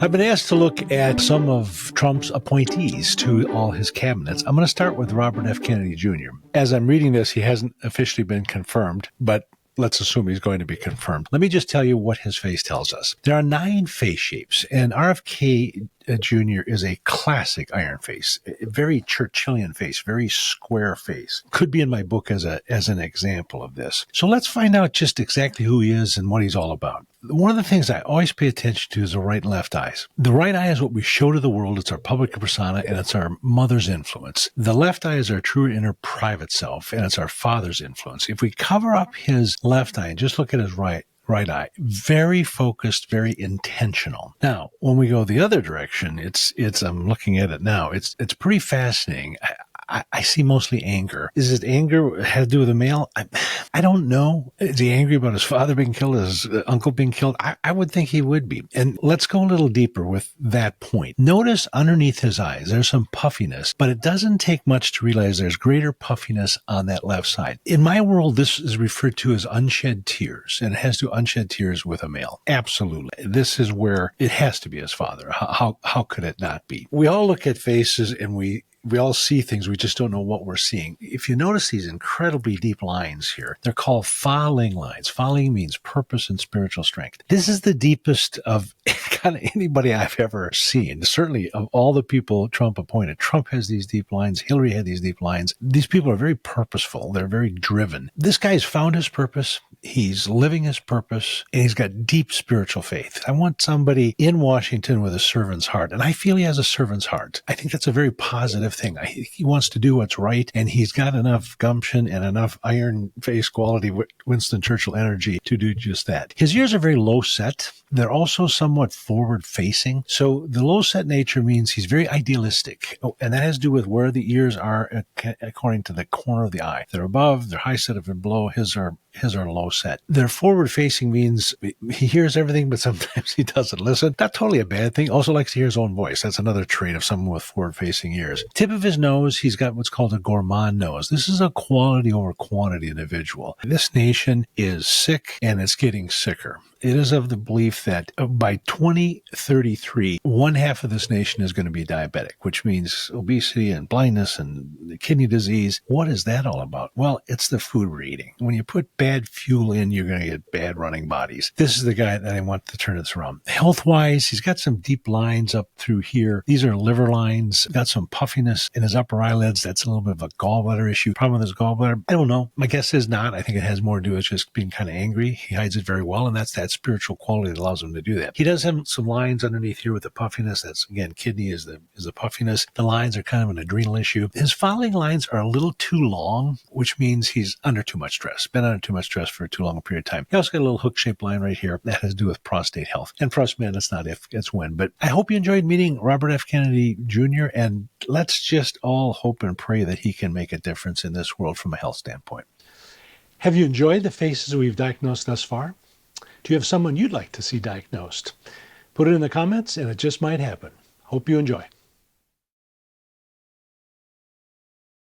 I've been asked to look at some of Trump's appointees to all his cabinets. I'm going to start with Robert F. Kennedy Jr. As I'm reading this, he hasn't officially been confirmed, but let's assume he's going to be confirmed. Let me just tell you what his face tells us. There are 9 face shapes, and RFK Jr. is a classic iron face, a very Churchillian face, very square face. Could be in my book as an example of this. So let's find out just exactly who he is and what he's all about. One of the things I always pay attention to is the right and left eyes. The right eye is what we show to the world. It's our public persona, and it's our mother's influence. The left eye is our true inner private self, and it's our father's influence. If we cover up his left eye and just look at his right eye, very focused, very intentional. Now, when we go the other direction, it's I'm looking at it now. It's pretty fascinating. I see mostly anger. Is it anger had to do with a male? I don't know. Is he angry about his father being killed, his uncle being killed? I would think he would be. And let's go a little deeper with that point. Notice underneath his eyes, there's some puffiness, but it doesn't take much to realize there's greater puffiness on that left side. In my world, this is referred to as unshed tears, and it has to do unshed tears with a male. Absolutely. This is where it has to be his father. How could it not be? We all look at faces and we all see things, we just don't know what we're seeing. If you notice these incredibly deep lines here, they're called falling lines. Falling means purpose and spiritual strength. This is the deepest of kind of anybody I've ever seen. Certainly of all the people Trump appointed. Trump has these deep lines. Hillary had these deep lines. These people are very purposeful. They're very driven. This guy's found his purpose. He's living his purpose, and he's got deep spiritual faith. I want somebody in Washington with a servant's heart, and I feel he has a servant's heart. I think that's a very positive thing. He wants to do what's right, and he's got enough gumption and enough iron face quality, Winston Churchill energy to do just that. His ears are very low set. They're also somewhat forward facing. So the low set nature means he's very idealistic. Oh, and that has to do with where the ears are according to the corner of the eye. They're above, they're high set. If they're below, his are low set. They're forward facing means he hears everything, but sometimes he doesn't listen. Not totally a bad thing. Also likes to hear his own voice. That's another trait of someone with forward facing ears. Tip of his nose, he's got what's called a gourmand nose. This is a quality over quantity individual. This nation is sick, and it's getting sicker. It is of the belief that by 2033, one half of this nation is going to be diabetic, which means obesity and blindness and kidney disease. What is that all about? Well, it's the food we're eating. When you put bad fuel in, you're going to get bad running bodies. This is the guy that I want to turn this around. Health-wise, he's got some deep lines up through here. These are liver lines. Got some puffiness in his upper eyelids. That's a little bit of a gallbladder issue. Problem with his gallbladder? I don't know. My guess is not. I think it has more to do with just being kind of angry. He hides it very well, and that's that spiritual quality that allows him to do that. He does have some lines underneath here with the puffiness. That's, again, kidney is the puffiness. The lines are kind of an adrenal issue. His falling lines are a little too long, which means he's under too much stress. Been under too much stress for too long a period of time. He also got a little hook-shaped line right here. That has to do with prostate health. And for us men, it's not if, it's when. But I hope you enjoyed meeting Robert F. Kennedy Jr., and let's just all hope and pray that he can make a difference in this world from a health standpoint. Have you enjoyed the faces we've diagnosed thus far? Do you have someone you'd like to see diagnosed? Put it in the comments, and it just might happen. Hope you enjoy.